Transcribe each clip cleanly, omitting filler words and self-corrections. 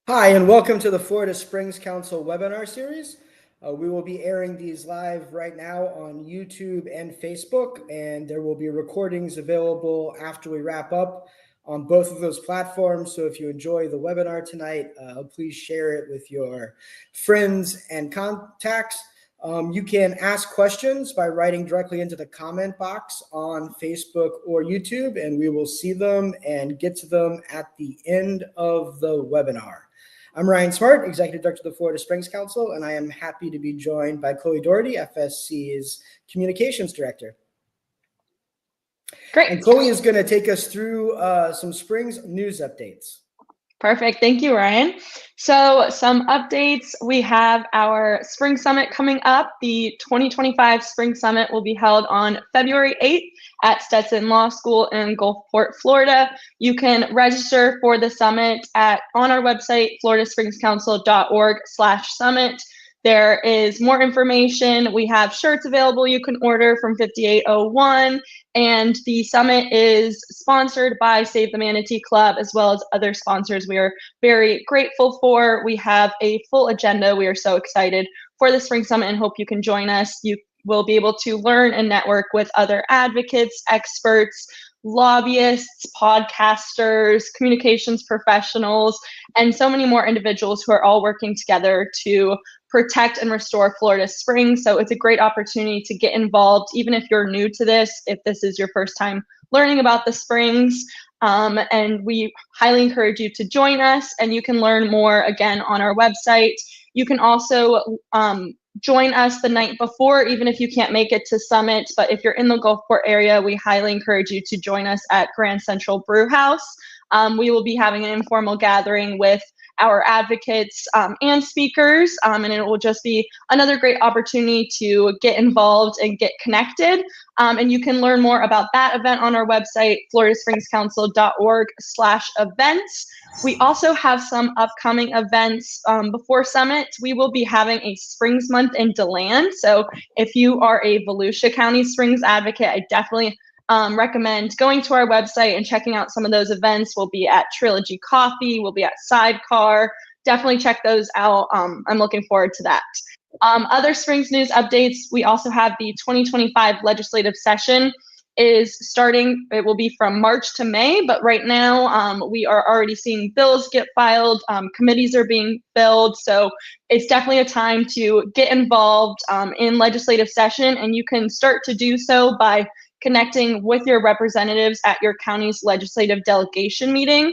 Hi, and welcome to the Florida Springs Council webinar series. We will be airing these live right now on YouTube and Facebook, and there will be recordings available after we wrap up on both of those platforms. So if you enjoy the webinar tonight, please share it with your friends and contacts. You can ask questions by writing directly into the comment box on Facebook or YouTube, and we will see them and get to them at the end of the webinar. I'm Ryan Smart, Executive Director of the Florida Springs Council, and I am happy to be joined by Chloe Doherty, FSC's Communications Director. Great. And Chloe is going to take us through some Springs news updates. Perfect. Thank you, Ryan. So some updates. We have our Spring Summit coming up. The 2025 Spring Summit will be held on February 8th at Stetson Law School in Gulfport, Florida. You can register for the summit on our website, floridaspringscouncil.org/summit. There is more information. We have shirts available you can order from 5801. And the summit is sponsored by Save the Manatee Club, as well as other sponsors we are very grateful for. We have a full agenda. We are so excited for the Spring Summit and hope you can join us. You will be able to learn and network with other advocates, experts, lobbyists, podcasters, communications professionals, and so many more individuals who are all working together to protect and restore Florida Springs. So it's a great opportunity to get involved, even if you're new to this, if this is your first time learning about the Springs. And we highly encourage you to join us, and you can learn more again on our website. You can also join us the night before, even if you can't make it to Summit. But if you're in the Gulfport area, we highly encourage you to join us at Grand Central Brew House. We will be having an informal gathering with our advocates and speakers, and it will just be another great opportunity to get involved and get connected. And you can learn more about that event on our website, floridaspringscouncil.org/events. We also have some upcoming events before Summit. We will be having a Springs Month in DeLand. So if you are a Volusia County Springs advocate, I definitely recommend going to our website and checking out some of those events. We'll be at Trilogy Coffee, we'll be at Sidecar. Definitely check those out. I'm looking forward to that. Other Springs news updates, we also have the 2025 legislative session is starting. It will be from March to May, but right now we are already seeing bills get filed, committees are being filled, so it's definitely a time to get involved in legislative session, and you can start to do so by connecting with your representatives at your county's legislative delegation meeting.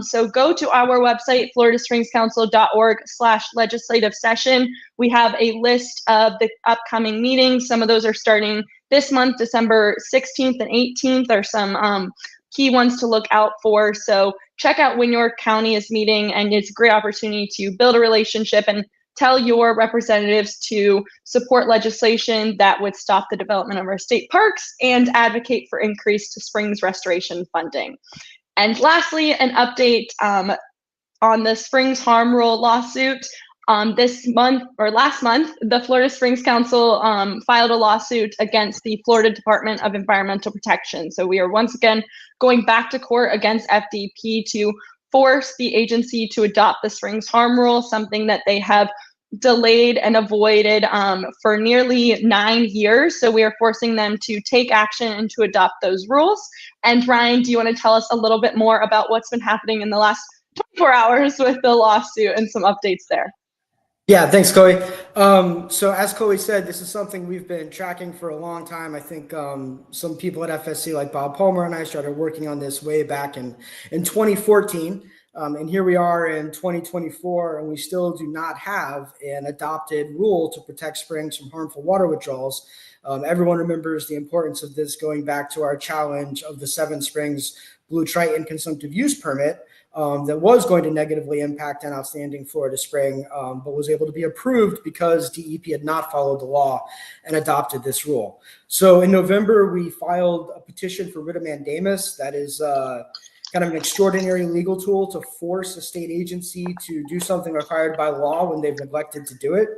So go to our website, floridaspringscouncil.org/legislative session. We have a list of the upcoming meetings. Some of those are starting this month, December 16th and 18th are some key ones to look out for. So check out when your county is meeting, and it's a great opportunity to build a relationship and tell your representatives to support legislation that would stop the development of our state parks and advocate for increased Springs restoration funding. And lastly, an update on the Springs Harm Rule lawsuit. Last month, the Florida Springs Council filed a lawsuit against the Florida Department of Environmental Protection. So we are once again going back to court against FDP to force the agency to adopt the Springs Harm Rule, something that they have delayed and avoided for nearly 9 years. So we are forcing them to take action and to adopt those rules. And Ryan, do you want to tell us a little bit more about what's been happening in the last 24 hours with the lawsuit and some updates there? Yeah, thanks, Chloe. So as Chloe said, this is something we've been tracking for a long time. I think some people at FSC, like Bob Palmer and I, started working on this way back in 2014. And here we are in 2024, and we still do not have an adopted rule to protect springs from harmful water withdrawals. Everyone remembers the importance of this going back to our challenge of the Seven Springs Blue Triton consumptive use permit that was going to negatively impact an outstanding Florida spring, but was able to be approved because DEP had not followed the law and adopted this rule. So in November, we filed a petition for writ of mandamus. That is kind of an extraordinary legal tool to force a state agency to do something required by law when they've neglected to do it.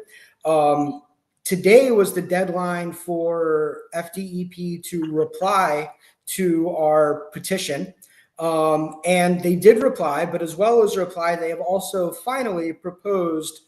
Today was the deadline for FDEP to reply to our petition. And they did reply, but as well as reply, they have also finally proposed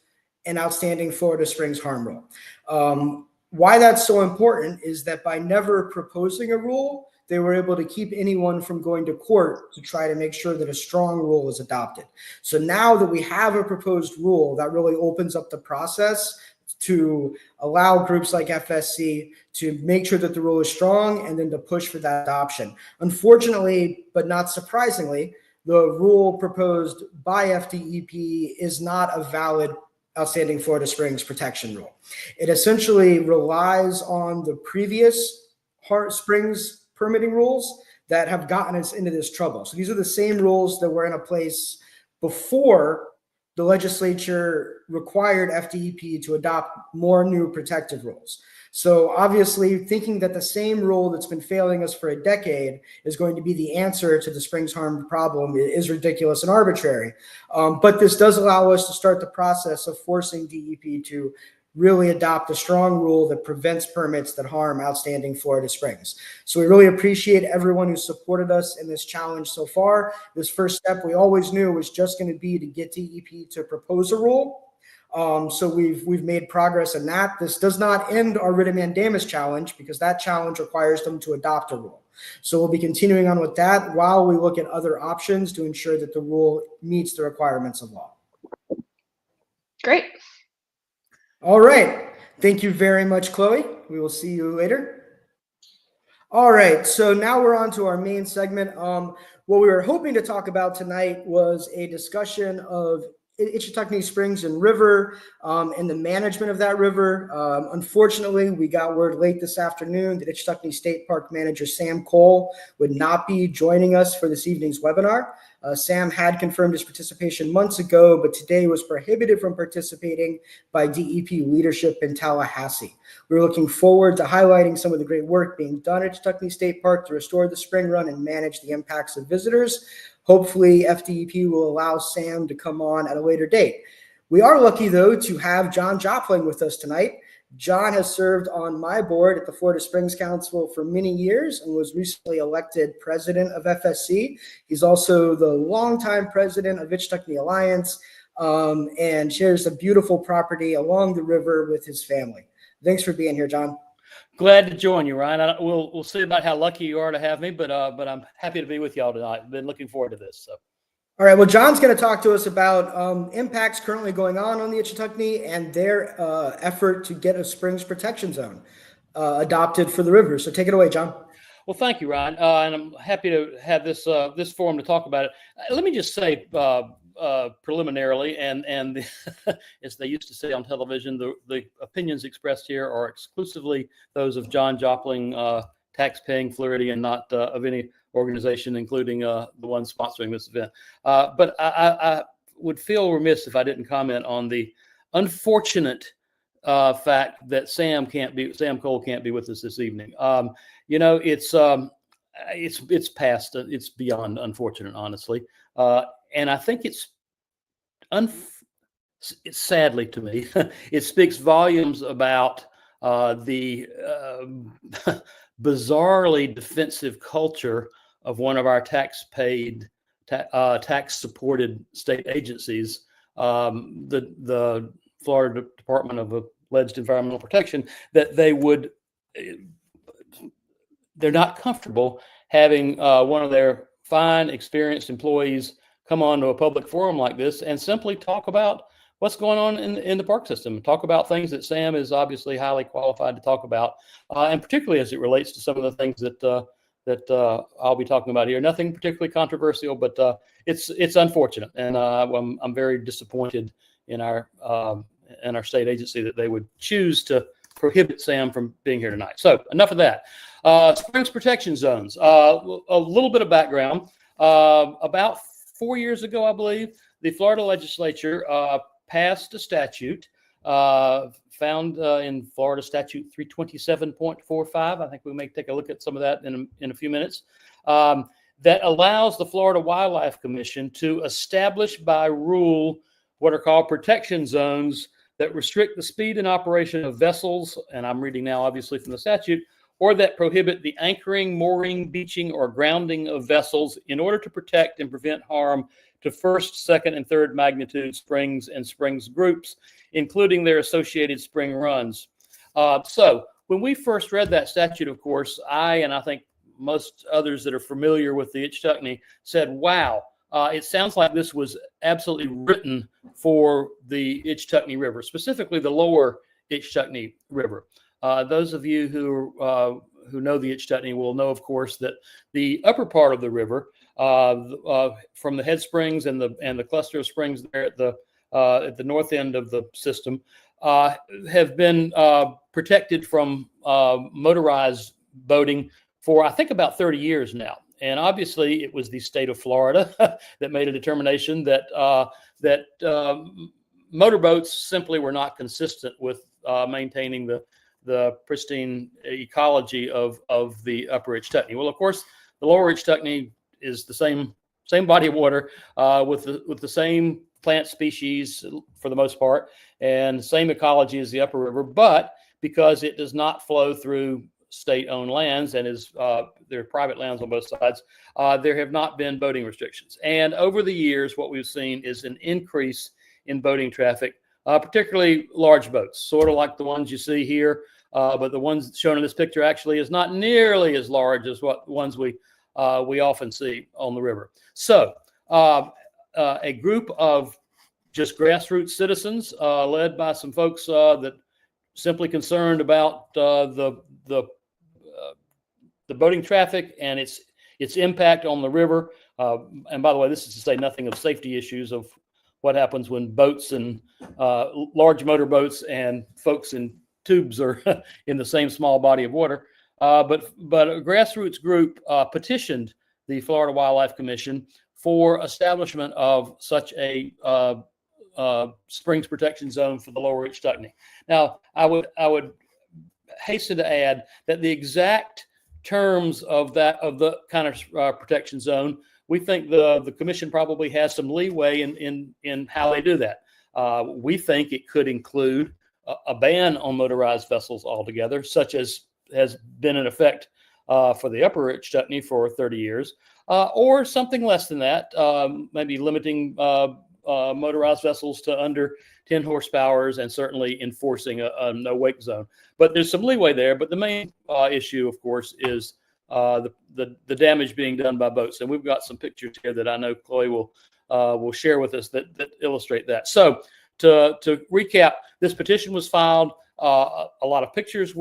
an outstanding Florida Springs harm rule. Why that's so important is that by never proposing a rule, they were able to keep anyone from going to court to try to make sure that a strong rule is adopted. So now that we have a proposed rule, that really opens up the process to allow groups like FSC to make sure that the rule is strong and then to push for that adoption. Unfortunately, but not surprisingly, the rule proposed by FDEP is not a valid outstanding Florida Springs protection rule. It essentially relies on the previous Springs permitting rules that have gotten us into this trouble. So these are the same rules that were in a place before the legislature required FDEP to adopt more new protective rules. So obviously thinking that the same rule that's been failing us for a decade is going to be the answer to the Springs harm problem is ridiculous and arbitrary. But this does allow us to start the process of forcing DEP to really adopt a strong rule that prevents permits that harm outstanding Florida Springs. So we really appreciate everyone who supported us in this challenge so far. This first step we always knew was just going to be to get DEP to propose a rule. So we've made progress in that. This does not end our writ of mandamus challenge because that challenge requires them to adopt a rule. So we'll be continuing on with that while we look at other options to ensure that the rule meets the requirements of law. Great. All right. Thank you very much, Chloe. We will see you later. All right. So now we're on to our main segment. What we were hoping to talk about tonight was a discussion of Ichetucknee Springs and River and the management of that river. Unfortunately, we got word late this afternoon that Ichetucknee State Park Manager Sam Cole would not be joining us for this evening's webinar. Sam had confirmed his participation months ago, but today was prohibited from participating by DEP leadership in Tallahassee. We're looking forward to highlighting some of the great work being done at Ichetucknee State Park to restore the spring run and manage the impacts of visitors. Hopefully, FDEP will allow Sam to come on at a later date. We are lucky, though, to have John Jopling with us tonight. John has served on my board at the Florida Springs Council for many years and was recently elected president of FSC. He's also the longtime president of Ichetucknee Alliance and shares a beautiful property along the river with his family. Thanks for being here, John. Glad to join you, Ryan. We'll see about how lucky you are to have me, but I'm happy to be with y'all tonight. I've been looking forward to this. So. All right. Well, John's going to talk to us about impacts currently going on the Ichetucknee and their effort to get a Springs protection zone adopted for the river. So take it away, John. Well, thank you, Ryan. And I'm happy to have this forum to talk about it. Let me just say preliminarily, and as they used to say on television, the opinions expressed here are exclusively those of John Jopling, tax-paying Floridian, not of any organization, including the one sponsoring this event. But I would feel remiss if I didn't comment on the unfortunate fact that Sam Cole can't be with us this evening. It's past, it's beyond unfortunate, honestly. And I think it's sadly to me, it speaks volumes about the bizarrely defensive culture of one of our tax-paid, tax-supported state agencies, the Florida Department of Alleged Environmental Protection, that they're not comfortable having one of their fine, experienced employees come on to a public forum like this and simply talk about what's going on in the park system, talk about things that Sam is obviously highly qualified to talk about, and particularly as it relates to some of the things that I'll be talking about here. Nothing particularly controversial, but it's unfortunate, and I'm very disappointed in our state agency that they would choose to prohibit Sam from being here tonight. So enough of that. Springs protection zones. A little bit of background. About 4 years ago, I believe, the Florida legislature passed a statute found in Florida Statute 327.45. I think we may take a look at some of that in a few minutes. That allows the Florida Wildlife Commission to establish by rule what are called protection zones that restrict the speed and operation of vessels, and I'm reading now obviously from the statute, or that prohibit the anchoring, mooring, beaching, or grounding of vessels in order to protect and prevent harm to first, second, and third magnitude springs and springs groups, including their associated spring runs. So when we first read that statute, of course, and I think most others that are familiar with the Ichetucknee said, wow, it sounds like this was absolutely written for the Ichetucknee River, specifically the lower Ichetucknee River. Those of you who know the Ichetucknee will know, of course, that the upper part of the river, from the head springs and the cluster of springs there at the north end of the system, have been protected from motorized boating for, I think, about 30 years now. And obviously, it was the state of Florida that made a determination that motorboats simply were not consistent with maintaining the pristine ecology of the upper Ichetucknee. Well, of course, the lower Ichetucknee is the same body of water with the same plant species for the most part, and same ecology as the upper river, but because it does not flow through state-owned lands and there are private lands on both sides, there have not been boating restrictions. And over the years, what we've seen is an increase in boating traffic, particularly large boats, sort of like the ones you see here, but the ones shown in this picture actually is not nearly as large as what ones we often see on the river. So a group of just grassroots citizens, led by some folks that simply concerned about the boating traffic and its impact on the river. And by the way, this is to say nothing of safety issues of what happens when boats and large motorboats and folks in tubes are in the same small body of water. But a grassroots group petitioned the Florida Wildlife Commission for establishment of such a springs protection zone for the lower Ichetucknee. Now, I would hasten to add that the exact terms of the kind of protection zone, we think the commission probably has some leeway in how they do that. We think it could include a ban on motorized vessels altogether, such as has been in effect for the upper Ichetucknee for 30 years, or something less than that, maybe limiting motorized vessels to under 10 horsepower and certainly enforcing a no wake zone. But there's some leeway there. But the main issue, of course, is the damage being done by boats. And we've got some pictures here that I know Chloe will share with us that illustrate that. So to recap, this petition was filed. A lot of pictures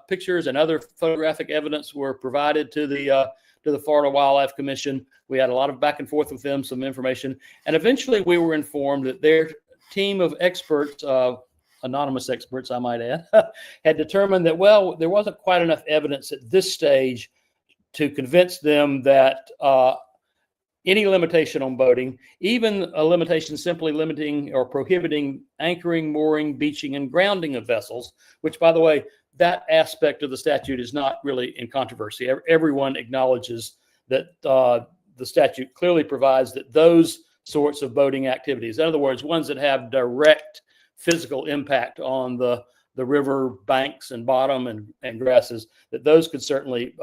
pictures and other photographic evidence were provided to the Florida Wildlife Commission. We had a lot of back and forth with them, some information, and eventually we were informed that their team of experts, anonymous experts, I might add, had determined that, well, there wasn't quite enough evidence at this stage to convince them that any limitation on boating, even a limitation simply limiting or prohibiting anchoring, mooring, beaching, and grounding of vessels, which, by the way, that aspect of the statute is not really in controversy. Everyone acknowledges that the statute clearly provides that those sorts of boating activities, in other words, ones that have direct physical impact on the river banks and bottom and grasses, that those could certainly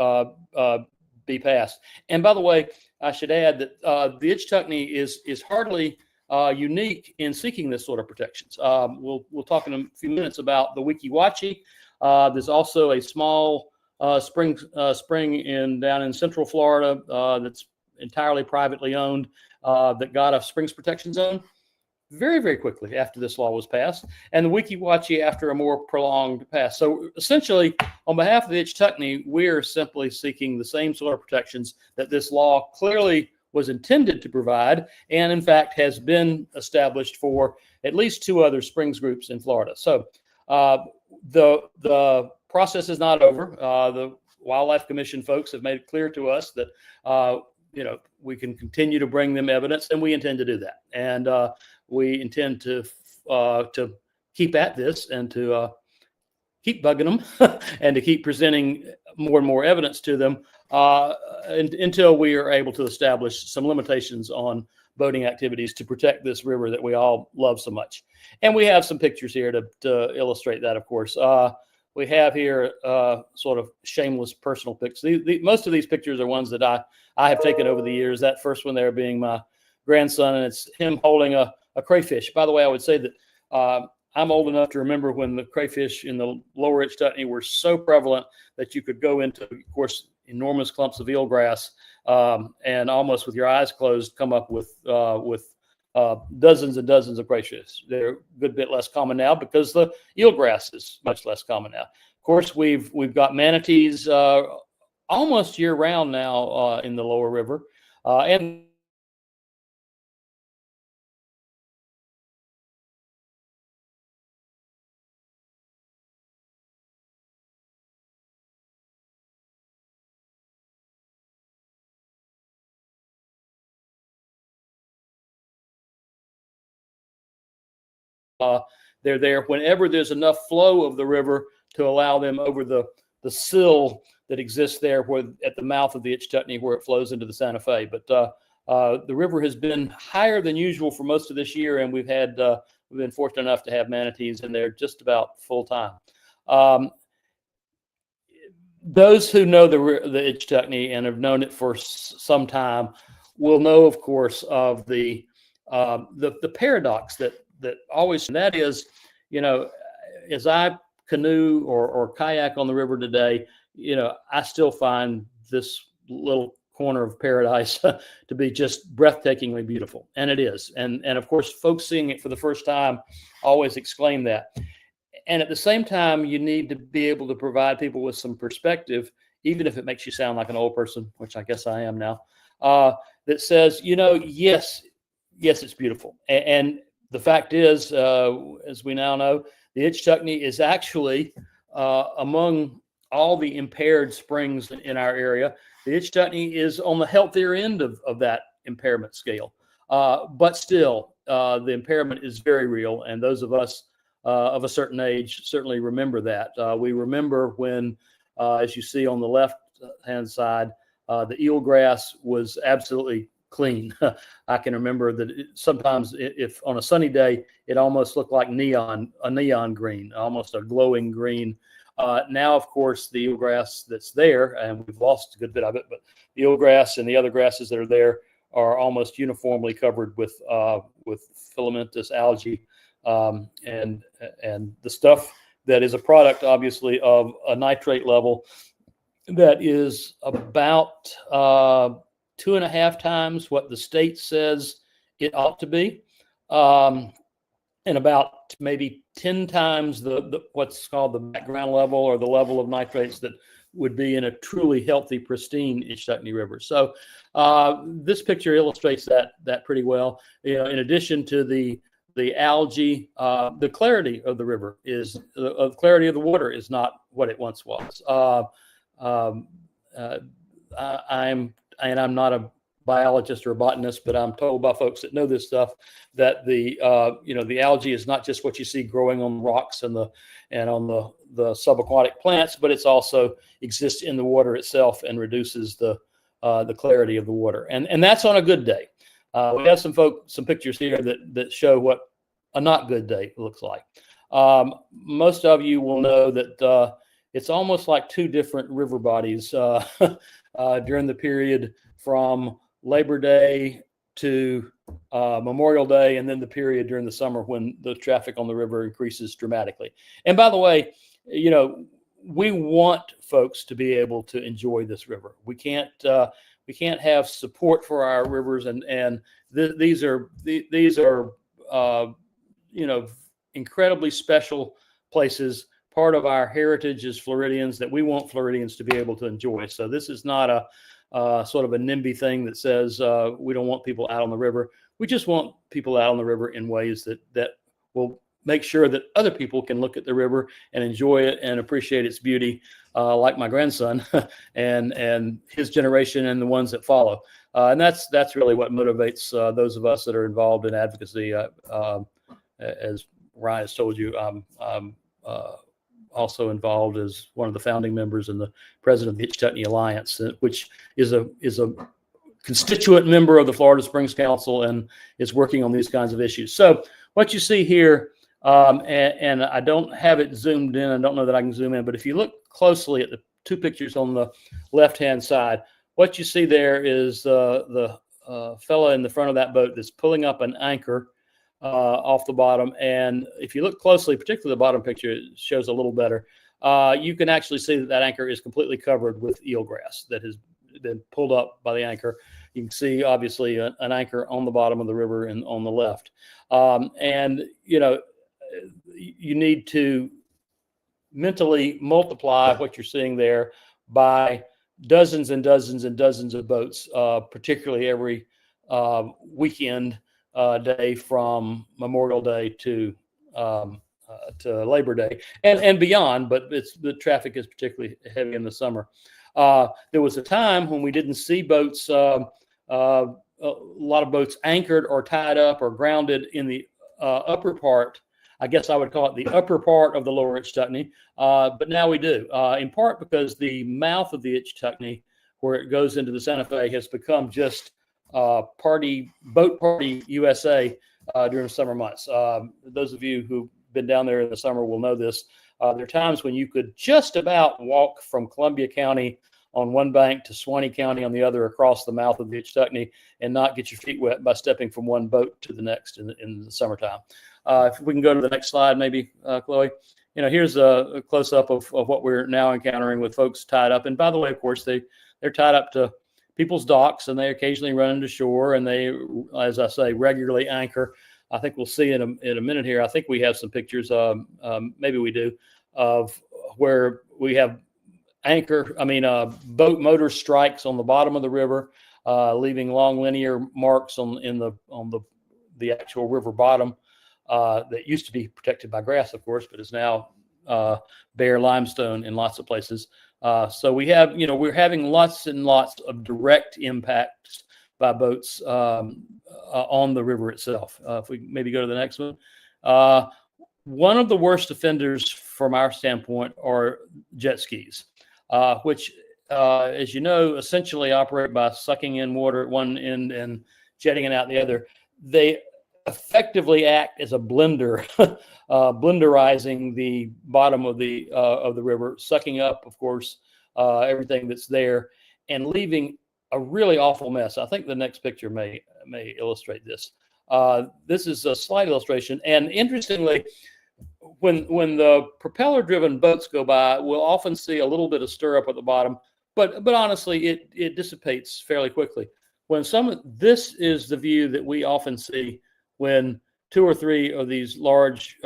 be passed. And by the way, I should add that the Ichetucknee is hardly unique in seeking this sort of protections. We'll talk in a few minutes about the Weeki Wachee. There's also a small spring down in Central Florida that's entirely privately owned that got a springs protection zone very, very quickly after this law was passed, and the Weeki Wachee after a more prolonged pass. So essentially, on behalf of the Ichetucknee, we're simply seeking the same sort of protections that this law clearly was intended to provide, and in fact has been established for at least 2 other springs groups in Florida. So the process is not over. The Wildlife Commission folks have made it clear to us that we can continue to bring them evidence, and we intend to do that. And we intend to keep at this and to keep bugging them and to keep presenting more and more evidence to them until we are able to establish some limitations on boating activities to protect this river that we all love so much. And we have some pictures here to illustrate that, of course. we have here sort of shameless personal pics. Most of these pictures are ones that I have taken over the years. That first one there being my grandson, and it's him holding a crayfish. By the way, I would say that I'm old enough to remember when the crayfish in the lower Ichetuckney were so prevalent that you could go into, of course, enormous clumps of eelgrass and almost with your eyes closed come up with dozens and dozens of crayfish. They're a good bit less common now because the eelgrass is much less common now. Of course, we've got manatees almost year round now in the lower river, and they're there whenever there's enough flow of the river to allow them over the sill that exists there at the mouth of the Ichetuckney where it flows into the Santa Fe. But the river has been higher than usual for most of this year, and we've been fortunate enough to have manatees in there just about full time. Those who know the Ichetuckney and have known it for some time will know, of course, of the paradox that always, and that is, as I canoe or kayak on the river today, I still find this little corner of paradise to be just breathtakingly beautiful, and it is. And of course, folks seeing it for the first time always exclaim that. And at the same time, you need to be able to provide people with some perspective, even if it makes you sound like an old person, which I guess I am now, that says, yes, it's beautiful. And the fact is, as we now know, the Ichetuckney is actually among all the impaired springs in our area. The Ichetuckney is on the healthier end of that impairment scale. But still, the impairment is very real. And those of us of a certain age certainly remember that. We remember when, as you see on the left-hand side, the eelgrass was absolutely clean. I can remember that sometimes if on a sunny day, it almost looked like a neon green, almost a glowing green. Now, of course, the eelgrass that's there, and we've lost a good bit of it, but the eelgrass and the other grasses that are there are almost uniformly covered with filamentous algae, and the stuff that is a product, obviously, of a nitrate level that is about 2.5 times what the state says it ought to be, and about maybe 10 times the what's called the background level, or the level of nitrates that would be in a truly healthy, pristine Ichetuckney River. So this picture illustrates that pretty well. In addition to the algae, the clarity of the river clarity of the water is not what it once was. I'm not a biologist or a botanist, but I'm told by folks that know this stuff that the algae is not just what you see growing on rocks and on the subaquatic plants, but it's also exists in the water itself and reduces the clarity of the water. And that's on a good day. We have some pictures here that show what a not good day looks like. Most of you will know that it's almost like two different river bodies during the period from Labor Day to Memorial Day, and then the period during the summer when the traffic on the river increases dramatically. And by the way, we want folks to be able to enjoy this river. We can't have support for our rivers, and these are incredibly special places. Part of our heritage as Floridians that we want Floridians to be able to enjoy. So this is not a sort of a NIMBY thing that says we don't want people out on the river. We just want people out on the river in ways that will make sure that other people can look at the river and enjoy it and appreciate its beauty, like my grandson and his generation and the ones that follow. And that's really what motivates those of us that are involved in advocacy. As Ryan has told you, I'm also involved as one of the founding members and the president of the Ichetucknee Alliance, which is a constituent member of the Florida Springs Council and is working on these kinds of issues. So what you see here And I don't have it zoomed in. I don't know that I can zoom in, but if you look closely at the two pictures on the left-hand side, what you see there is the fella in the front of that boat that's pulling up an anchor off the bottom. And if you look closely, particularly the bottom picture, it shows a little better. You can actually see that that anchor is completely covered with eelgrass that has been pulled up by the anchor. You can see, obviously, an anchor on the bottom of the river and on the left. And, you know, you need to mentally multiply what you're seeing there by dozens and dozens and dozens of boats, particularly every weekend day from Memorial Day to Labor Day and beyond, but the traffic is particularly heavy in the summer. There was a time when we didn't see boats, a lot of boats anchored or tied up or grounded in the upper part. I guess I would call it the upper part of the lower Ichetucknee, but now we do, in part because the mouth of the Ichetucknee, where it goes into the Santa Fe, has become just boat party USA during the summer months. Those of you who've been down there in the summer will know this. There are times when you could just about walk from Columbia County on one bank to Suwannee County on the other across the mouth of the Ichetucknee and not get your feet wet by stepping from one boat to the next in the summertime. If we can go to the next slide, maybe, Chloe. You know, here's a close-up of what we're now encountering with folks tied up. And by the way, of course, they're tied up to people's docks, and they occasionally run into shore, and they, as I say, regularly anchor. I think we'll see in a minute here. I think we have some pictures, maybe we do, of where we have boat motor strikes on the bottom of the river, leaving long linear marks on the actual river bottom that used to be protected by grass, of course, but is now bare limestone in lots of places. So we have, we're having lots and lots of direct impacts by boats on the river itself. If we maybe go to the next one. One of the worst offenders from our standpoint are jet skis, which, as you know, essentially operate by sucking in water at one end and jetting it out the other. They effectively act as a blender, blenderizing the bottom of the river, sucking up, of course, everything that's there, and leaving a really awful mess. I think the next picture may illustrate this. This is a slight illustration, and interestingly, when the propeller-driven boats go by, we'll often see a little bit of stir up at the bottom, but honestly, it dissipates fairly quickly. This is the view that we often see when 2 or 3 of these large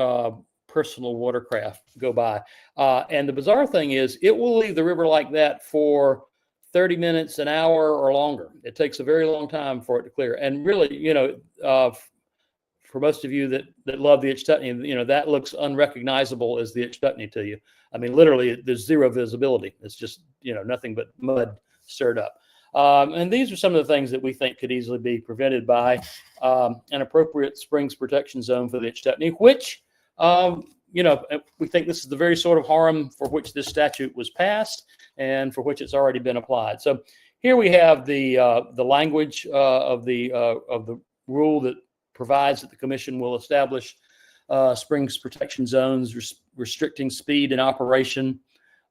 personal watercraft go by. And the bizarre thing is, it will leave the river like that for 30 minutes, an hour, or longer. It takes a very long time for it to clear. And really, for most of you that love the Ichetucknee, that looks unrecognizable as the Ichetucknee to you. I mean, literally, there's zero visibility. It's just, nothing but mud stirred up. And these are some of the things that we think could easily be prevented by an appropriate springs protection zone for the Ichetucknee, which, we think this is the very sort of harm for which this statute was passed and for which it's already been applied. So here we have the language of the rule that provides that the commission will establish springs protection zones restricting speed and operation,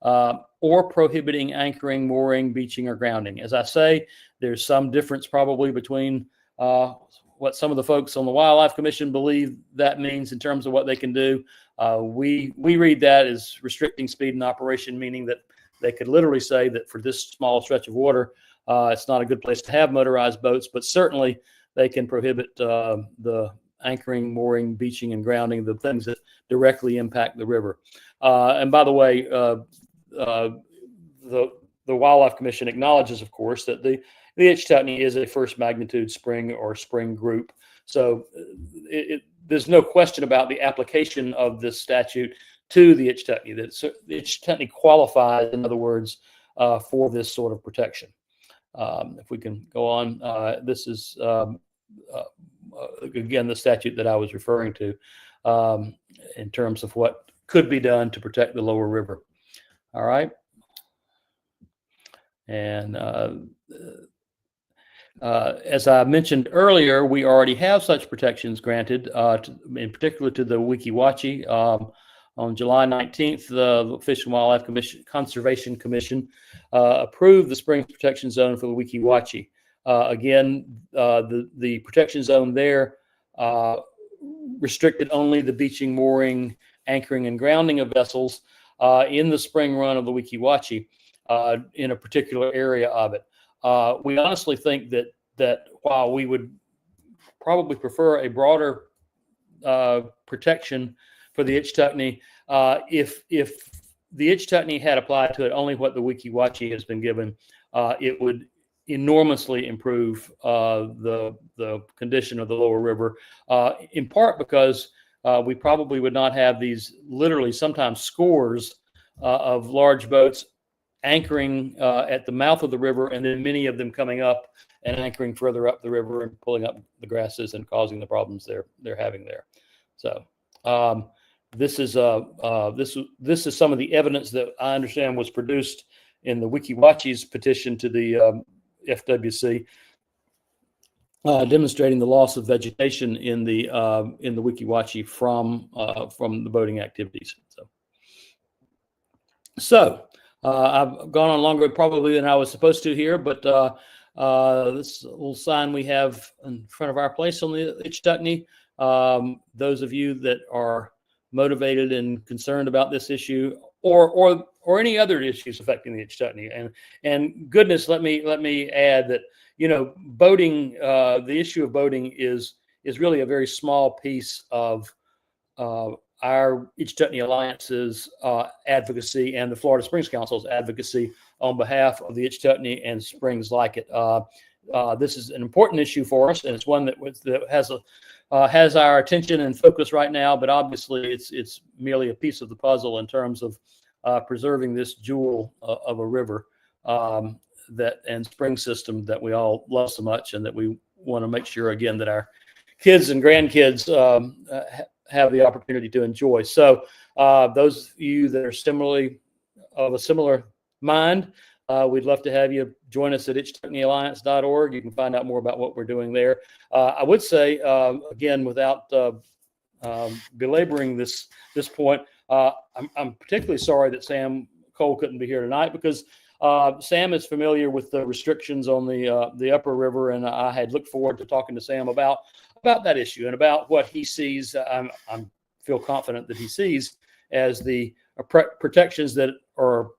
or prohibiting anchoring, mooring, beaching, or grounding. As I say, there's some difference probably between what some of the folks on the Wildlife Commission believe that means in terms of what they can do. We read that as restricting speed and operation, meaning that they could literally say that for this small stretch of water, it's not a good place to have motorized boats, but certainly they can prohibit the anchoring, mooring, beaching, and grounding, the things that directly impact the river. And by the way, the Wildlife Commission acknowledges, of course, that the Ichetucknee is a first magnitude spring or spring group. So there's no question about the application of this statute to the Ichetucknee. The Ichetucknee qualifies, in other words, for this sort of protection. If we can go on, this is, again, the statute that I was referring to in terms of what could be done to protect the lower river. All right. And As I mentioned earlier, we already have such protections granted, in particular to the Weeki Wachee. On July 19th, the Fish and Wildlife Conservation Commission approved the Springs Protection Zone for the Weeki Wachee. Again, the protection zone there restricted only the beaching, mooring, anchoring, and grounding of vessels in the spring run of the Weeki Wachee in a particular area of it. We honestly think that while we would probably prefer a broader protection for the Ichetucknee, if the Ichetucknee had applied to it only what the Weeki Wachee has been given, it would enormously improve the condition of the lower river, in part because we probably would not have these literally sometimes scores of large boats anchoring at the mouth of the river, and then many of them coming up and anchoring further up the river and pulling up the grasses and causing the problems they're having there. So this is some of the evidence that I understand was produced in the Weeki Wachee's petition to the FWC, demonstrating the loss of vegetation in the Weeki Wachee from the boating activities. So I've gone on longer probably than I was supposed to here, but this little sign we have in front of our place on the Ichetucknee, those of you that are motivated and concerned about this issue or any other issues affecting the Ichetucknee, and goodness, let me add that, you know, boating, the issue of boating is really a very small piece of our Ichetucknee Alliance's advocacy and the Florida Springs Council's advocacy on behalf of the Ichetucknee and springs like it. This is an important issue for us, and it's one that has our attention and focus right now. But obviously, it's merely a piece of the puzzle in terms of preserving this jewel of a river and spring system that we all love so much, and that we want to make sure again that our kids and grandkids have the opportunity to enjoy. So those of you that are of a similar mind, we'd love to have you join us at ichetuckneealliance.org. You can find out more about what we're doing there. I would say, again, without belaboring this point, I'm particularly sorry that Sam Cole couldn't be here tonight, because Sam is familiar with the restrictions on the upper river, and I had looked forward to talking to Sam about that issue and about what he sees. I feel confident that he sees as the protections that are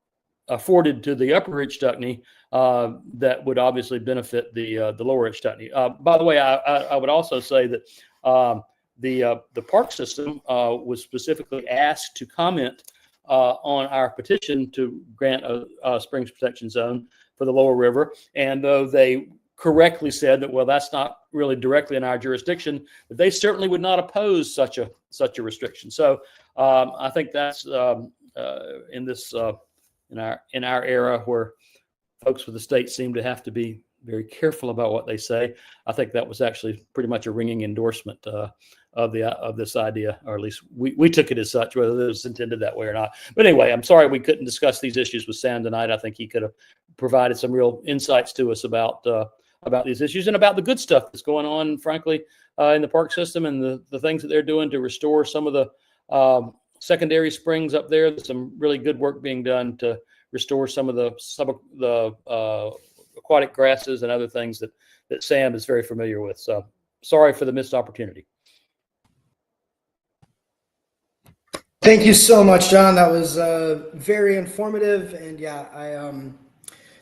afforded to the upper Ichetucknee that would obviously benefit the lower Ichetucknee. By the way, I would also say that the park system was specifically asked to comment on our petition to grant a springs protection zone for the lower river, and though they correctly said that, well, that's not really directly in our jurisdiction, but they certainly would not oppose such a restriction. So I think that's in our era where folks with the state seem to have to be very careful about what they say. I think that was actually pretty much a ringing endorsement of this idea, or at least we took it as such, whether it was intended that way or not. But anyway, I'm sorry we couldn't discuss these issues with Sam tonight. I think he could have provided some real insights to us about these issues and about the good stuff that's going on, frankly, in the park system, and the things that they're doing to restore some of the secondary springs up there. There's some really good work being done to restore some of the aquatic grasses and other things that Sam is very familiar with. So sorry for the missed opportunity. Thank you so much, John. That was very informative. And yeah,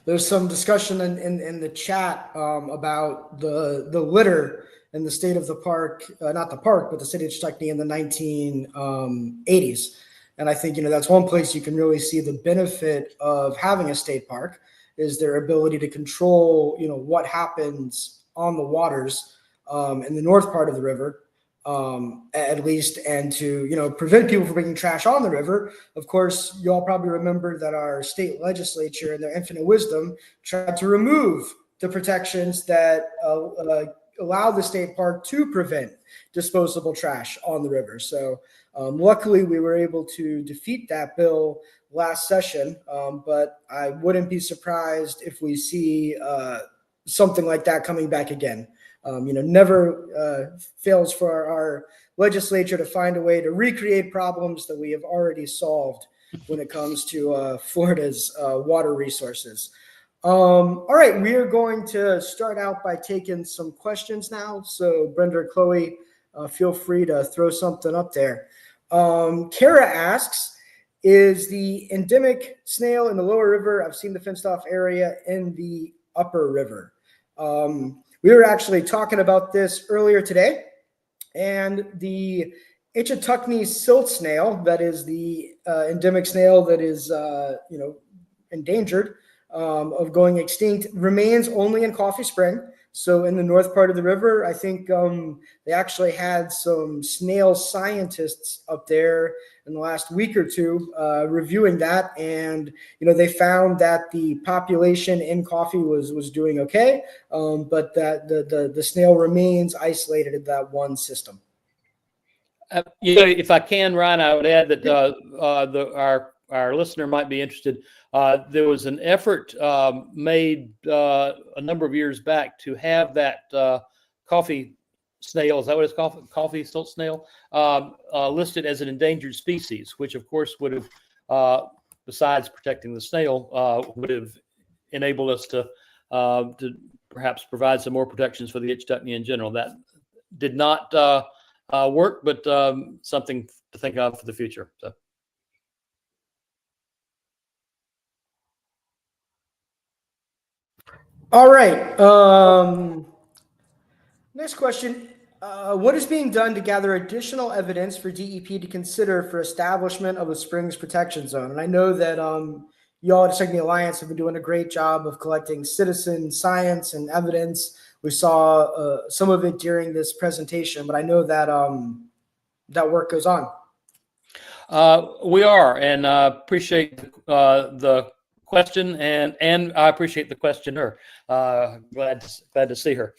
there's some discussion in the chat about the litter in the state of the park, not the park, but the city of Ichetucknee in the 1980s. And I think, that's one place you can really see the benefit of having a state park, is their ability to control, what happens on the waters in the north part of the river, at least, and to, prevent people from bringing trash on the river. Of course, you all probably remember that our state legislature, in their infinite wisdom, tried to remove the protections that allow the state park to prevent disposable trash on the river. So luckily, we were able to defeat that bill last session, but I wouldn't be surprised if we see something like that coming back again. Never fails for our legislature to find a way to recreate problems that we have already solved when it comes to Florida's water resources. All right, we are going to start out by taking some questions now. So Brenda or Chloe, feel free to throw something up there. Kara asks, is the endemic snail in the lower river? I've seen the fenced off area in the upper river. We were actually talking about this earlier today, and the Ichetucknee silt snail, that is the endemic snail that is endangered of going extinct, remains only in Coffee Spring. So in the north part of the river, I think they actually had some snail scientists up there in the last week or two reviewing that, and they found that the population in Coffee was doing okay, but that the snail remains isolated in that one system. If I can, Ryan, I would add that our listener might be interested. There was an effort made a number of years back to have that coffee snail, is that what it's called? Coffee silt snail, listed as an endangered species, which of course would have, besides protecting the snail, would have enabled us to perhaps provide some more protections for the Ichetucknee in general. That did not work, but something to think of for the future. So. All right. Next question. What is being done to gather additional evidence for DEP to consider for establishment of a Springs Protection Zone? And I know that you all at Ichetucknee Alliance have been doing a great job of collecting citizen science and evidence. We saw some of it during this presentation, but I know that that work goes on. We are, and appreciate the question, and I appreciate the questioner. Glad to see her.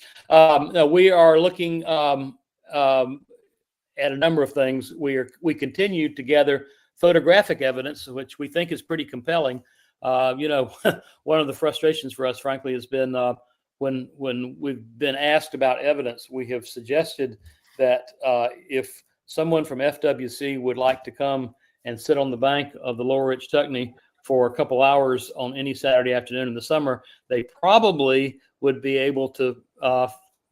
We are looking at a number of things. We continue to gather photographic evidence, which we think is pretty compelling. One of the frustrations for us, frankly, has been when we've been asked about evidence, we have suggested that if someone from FWC would like to come and sit on the bank of the lower Ichetucknee for a couple hours on any Saturday afternoon in the summer, they probably would be able to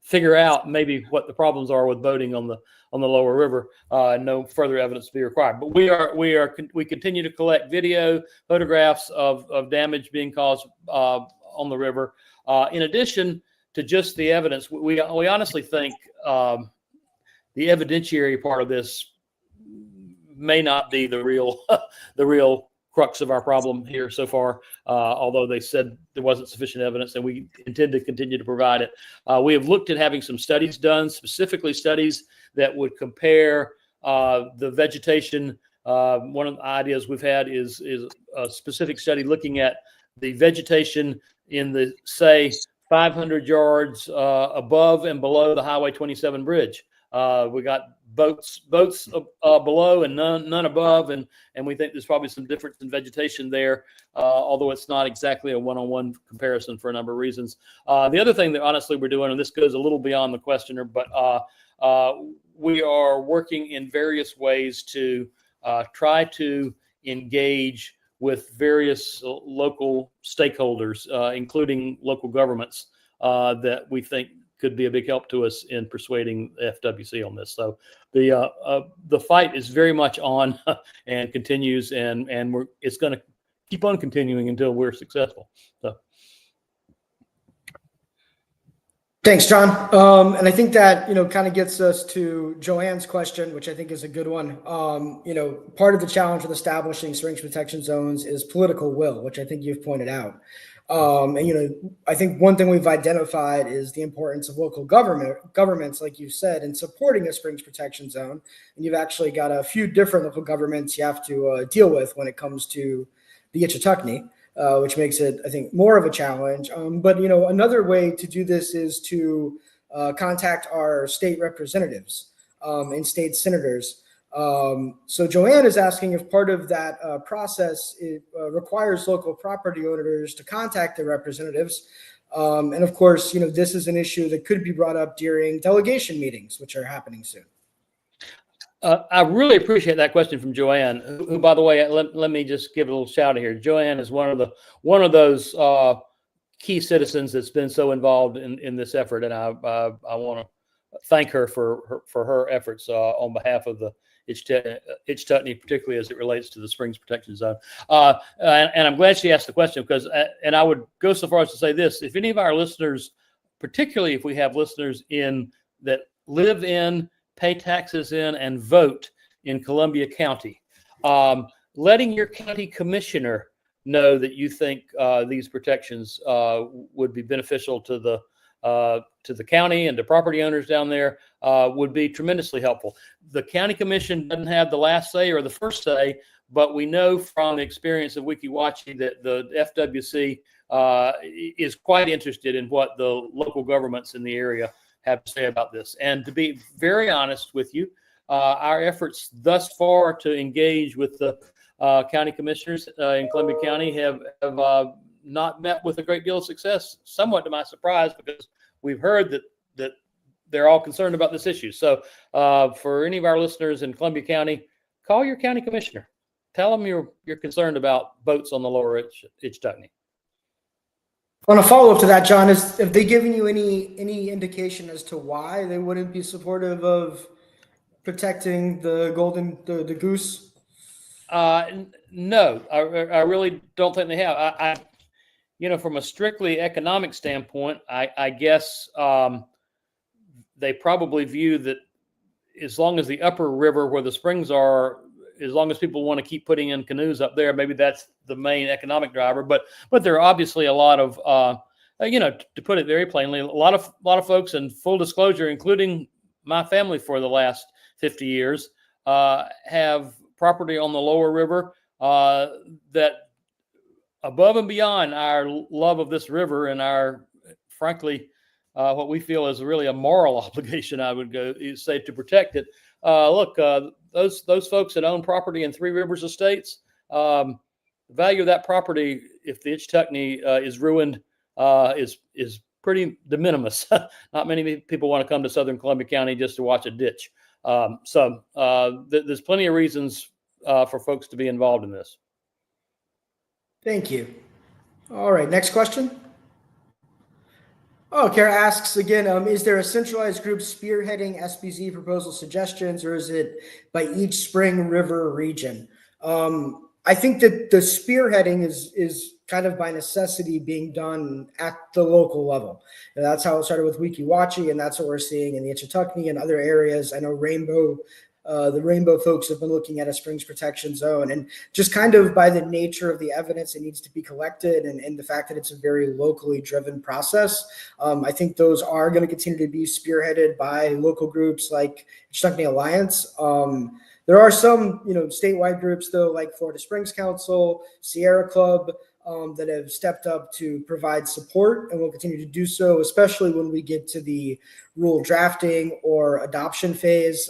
figure out maybe what the problems are with boating on the lower river. No further evidence to be required. But we continue to collect video, photographs of damage being caused on the river. In addition to just the evidence, we honestly think the evidentiary part of this may not be the real crux of our problem here so far, although they said there wasn't sufficient evidence, and we intend to continue to provide it. We have looked at having some studies done, specifically studies that would compare the vegetation. One of the ideas we've had is a specific study looking at the vegetation in the, say, 500 yards above and below the Highway 27 bridge. We got boats below and none above, and we think there's probably some difference in vegetation there, although it's not exactly a one-on-one comparison for a number of reasons. The other thing that honestly we're doing, and this goes a little beyond the questioner, but we are working in various ways to try to engage with various local stakeholders, including local governments, that we think could be a big help to us in persuading FWC on this. So the fight is very much on and continues, and it's going to keep on continuing until we're successful. So. Thanks, John. And I think that, kind of gets us to Joanne's question, which I think is a good one. Part of the challenge with establishing Springs Protection Zones is political will, which I think you've pointed out. I think one thing we've identified is the importance of local governments, like you said, in supporting a Springs Protection Zone. And you've actually got a few different local governments you have to deal with when it comes to the Ichetucknee. Which makes it, I think, more of a challenge. But another way to do this is to contact our state representatives and state senators. So Joanne is asking if part of that process requires local property owners to contact their representatives. And of course, this is an issue that could be brought up during delegation meetings, which are happening soon. I really appreciate that question from Joanne, who, by the way, let me just give a little shout out here. Joanne is one of those key citizens that's been so involved in this effort, and I want to thank her for her efforts on behalf of the Ichetucknee, particularly as it relates to the Springs Protection Zone. And I'm glad she asked the question because, and I would go so far as to say this: if any of our listeners, particularly if we have listeners that live in, pay taxes in, and vote in Columbia County, letting your county commissioner know that you think these protections would be beneficial to the county and to property owners down there would be tremendously helpful. The county commission doesn't have the last say or the first say, but we know from the experience of Weeki Wachee that the FWC is quite interested in what the local governments in the area have to say about this. And to be very honest with you, our efforts thus far to engage with the county commissioners in Columbia County have not met with a great deal of success, somewhat to my surprise, because we've heard that they're all concerned about this issue. So for any of our listeners in Columbia County, call your county commissioner. Tell them you're concerned about boats on the lower Ichetucknee. On a follow-up to that, John, have they given you any indication as to why they wouldn't be supportive of protecting the goose? No, I really don't think they have. I from a strictly economic standpoint, I guess they probably view that as long as the upper river where the springs are, as long as people want to keep putting in canoes up there, maybe that's the main economic driver. But there are obviously a lot of, to put it very plainly, a lot of folks, and full disclosure, including my family for the last 50 years, have property on the lower river that above and beyond our love of this river and our, frankly, what we feel is really a moral obligation, I would say, to protect it. Look, those folks that own property in Three Rivers Estates, the value of that property, if the Ichetucknee is ruined, is pretty de minimis. Not many people want to come to Southern Columbia County just to watch a ditch. So there's plenty of reasons for folks to be involved in this. Thank you. All right, next question. Oh, Kara asks again, is there a centralized group spearheading SBZ proposal suggestions, or is it by each spring river region? I think that the spearheading is kind of by necessity being done at the local level. And that's how it started with Weeki Wachee, and that's what we're seeing in the Ichetucknee and other areas. I know the Rainbow folks have been looking at a Springs Protection Zone, and just kind of by the nature of the evidence, it needs to be collected, and the fact that it's a very locally driven process. I think those are going to continue to be spearheaded by local groups like Ichetucknee Alliance. There are some, statewide groups though, like Florida Springs Council, Sierra Club, that have stepped up to provide support and will continue to do so, especially when we get to the rule drafting or adoption phase.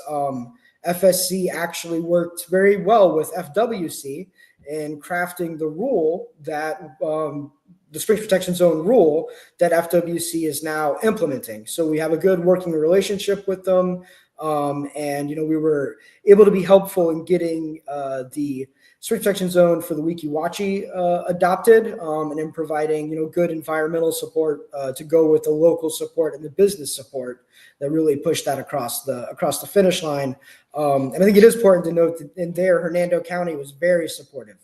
FSC actually worked very well with FWC in crafting the rule that the Springs Protection Zone rule that FWC is now implementing. So we have a good working relationship with them. And we were able to be helpful in getting the Springs Protection Zone for the Weeki Wachee adopted, and in providing good environmental support to go with the local support and the business support that really pushed that across the finish line. And I think it is important to note that in there, Hernando County was very supportive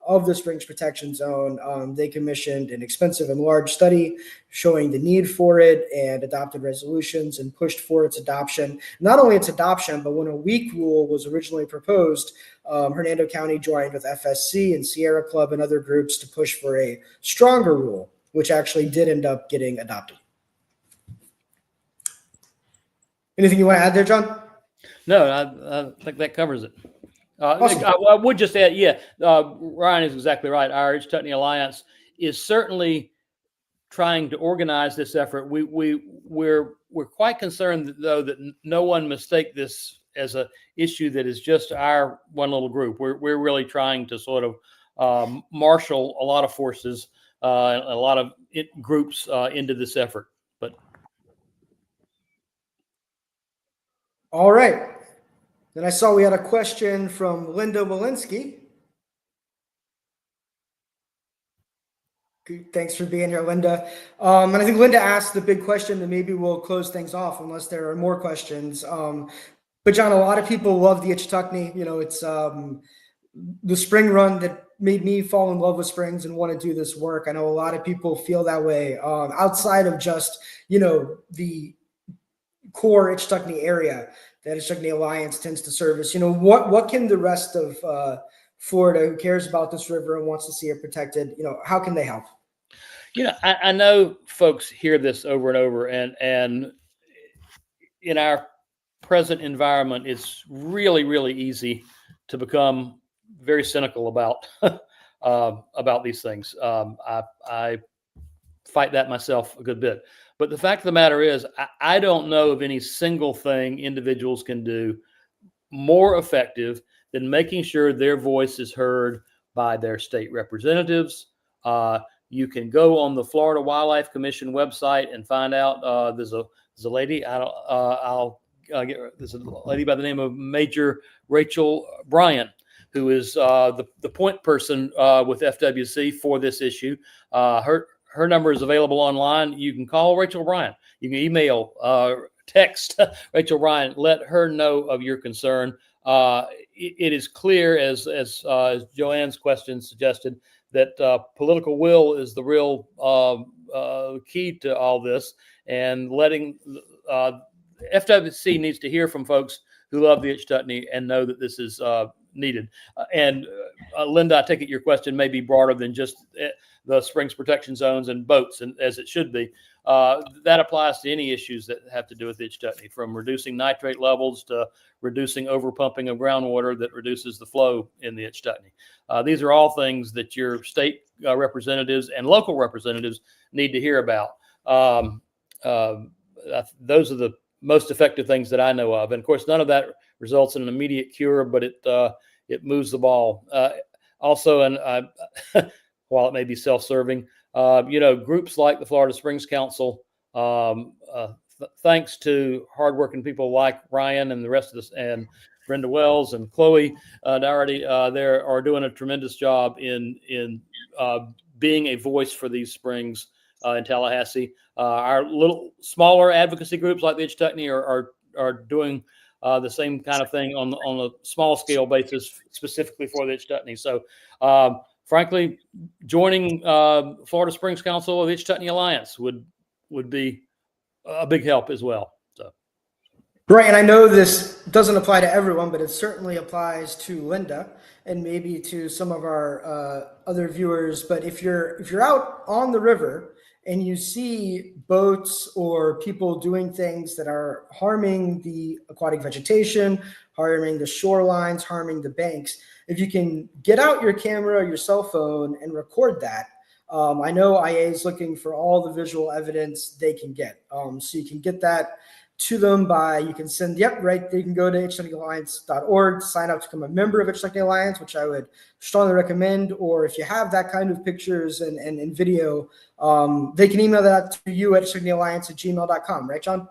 of the Springs Protection Zone. They commissioned an expensive and large study showing the need for it and adopted resolutions and pushed for its adoption. Not only its adoption, but when a weak rule was originally proposed, Hernando County joined with FSC and Sierra Club and other groups to push for a stronger rule, which actually did end up getting adopted. Anything you want to add there, John? No, I think that covers it. Awesome. I would just add, Ryan is exactly right. Our Ichetucknee Alliance is certainly trying to organize this effort. We're quite concerned, though, that no one mistake this as an issue that is just our one little group. We're really trying to sort of marshal a lot of forces a lot of groups into this effort. But all right. Then I saw we had a question from Linda Malinsky. Thanks for being here, Linda. And I think Linda asked the big question, and maybe we'll close things off unless there are more questions. But John, a lot of people love the Ichetucknee. You know, it's the spring run that made me fall in love with springs and want to do this work. I know a lot of people feel that way outside of just, you know, the core Ichetucknee area that Ichetucknee Alliance tends to service. You know, what can the rest of Florida who cares about this river and wants to see it protected, you know, how can they help? You know, I know folks hear this over and over, and in our present environment, it's really, really easy to become very cynical about these things. I fight that myself a good bit. But the fact of the matter is, I don't know of any single thing individuals can do more effective than making sure their voice is heard by their state representatives. You can go on the Florida Wildlife Commission website and find out. There's a lady. There's a lady by the name of Major Rachel Bryan, who is the point person with FWC for this issue. Her number is available online. You can call Rachel Bryan. You can email, text Rachel Bryan. Let her know of your concern. It is clear, as Joanne's question suggested, that political will is the real key to all this, and letting FWC needs to hear from folks who love the Ichetucknee and know that this is needed. And Linda, I take it your question may be broader than just the springs protection zones and boats, and as it should be. That applies to any issues that have to do with the Ichetucknee, from reducing nitrate levels to reducing overpumping of groundwater that reduces the flow in the Ichetucknee. These are all things that your state representatives and local representatives need to hear about. Those are the most effective things that I know of. And of course, none of that results in an immediate cure, but it moves the ball. Also, and while it may be self-serving, you know, groups like the Florida Springs Council, thanks to hardworking people like Ryan and the rest of us, and Brenda Wells and Chloe Dougherty, they are doing a tremendous job in being a voice for these springs in Tallahassee. Our little smaller advocacy groups like the Ichetucknee are doing the same kind of thing on a small scale basis, specifically for the Ichetucknee. So, frankly, joining Florida Springs Council or the Ichetucknee Alliance would be a big help as well. So, right, and I know this doesn't apply to everyone, but it certainly applies to Linda and maybe to some of our other viewers. But if you're out on the river and you see boats or people doing things that are harming the aquatic vegetation, harming the shorelines, harming the banks, if you can get out your camera, your cell phone, and record that, I know IA is looking for all the visual evidence they can get. So you can get that to them by, you can send, right, you can go to ichetuckneealliance.org, sign up to become a member of Ichetucknee Alliance, which I would strongly recommend. Or if you have that kind of pictures and video, they can email that to you at ichetuckneealliance@gmail.com, right, John?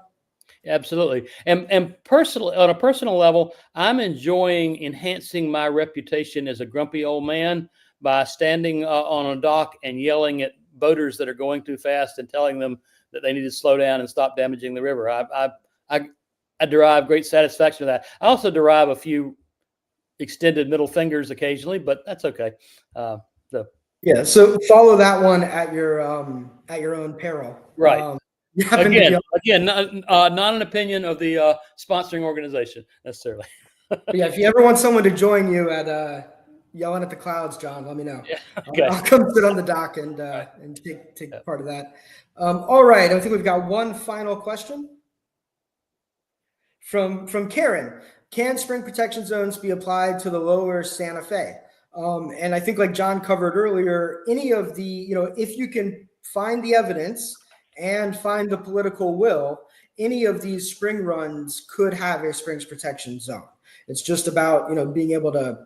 Absolutely. And personally, on a personal level, I'm enjoying enhancing my reputation as a grumpy old man by standing on a dock and yelling at boaters that are going too fast and telling them that they need to slow down and stop damaging the river. I derive great satisfaction of that. I also derive a few extended middle fingers occasionally, but that's okay. Yeah. So follow that one at your own peril. Right. Again, not an opinion of the sponsoring organization necessarily. Yeah, if you ever want someone to join you at yelling at the clouds, John, let me know. Yeah, okay. I'll come sit on the dock and take part of that. All right, I think we've got one final question from Karen. Can spring protection zones be applied to the lower Santa Fe? And I think, like John covered earlier, any of the, you know, if you can find the evidence and find the political will, any of these spring runs could have a springs protection zone. It's just about, you know, being able to,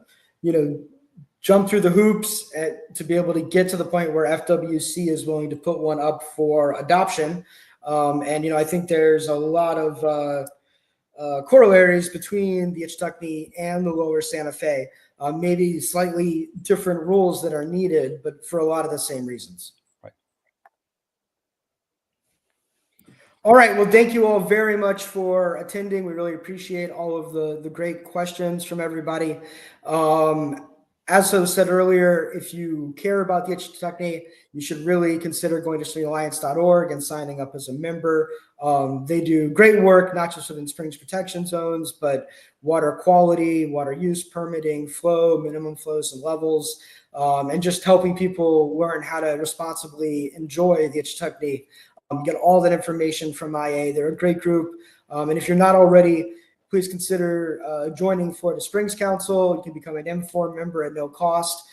you know, jump through the hoops to be able to get to the point where FWC is willing to put one up for adoption. And, I think there's a lot of corollaries between the Ichetucknee and the Lower Santa Fe. Maybe slightly different rules that are needed, but for a lot of the same reasons. Right. All right. Well, thank you all very much for attending. We really appreciate all of the great questions from everybody. As I said earlier, if you care about the Ichetucknee, you should really consider going to SpringAlliance.org and signing up as a member. They do great work, not just within Springs protection zones, but water quality, water use permitting, flow, minimum flows and levels, and just helping people learn how to responsibly enjoy the Ichetucknee. Get all that information from IA. They're a great group. And if you're not already, please consider joining Florida Springs Council. You can become an M4 member at no cost.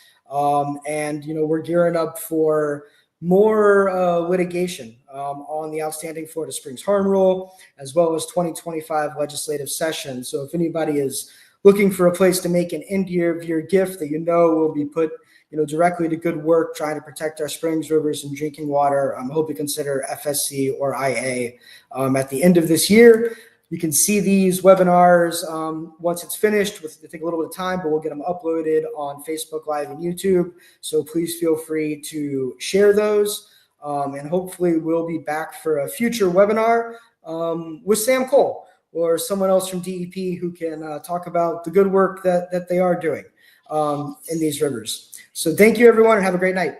And, we're gearing up for more litigation on the outstanding Florida Springs Harm Rule, as well as 2025 legislative session. So if anybody is looking for a place to make an end-of-year gift that will be put directly to good work trying to protect our springs, rivers, and drinking water, I hope you consider FSC or IA at the end of this year. You can see these webinars once it's finished. It'll take a little bit of time, but we'll get them uploaded on Facebook Live and YouTube. So please feel free to share those. And hopefully we'll be back for a future webinar with Sam Cole or someone else from DEP who can talk about the good work that they are doing in these rivers. So thank you, everyone, and have a great night.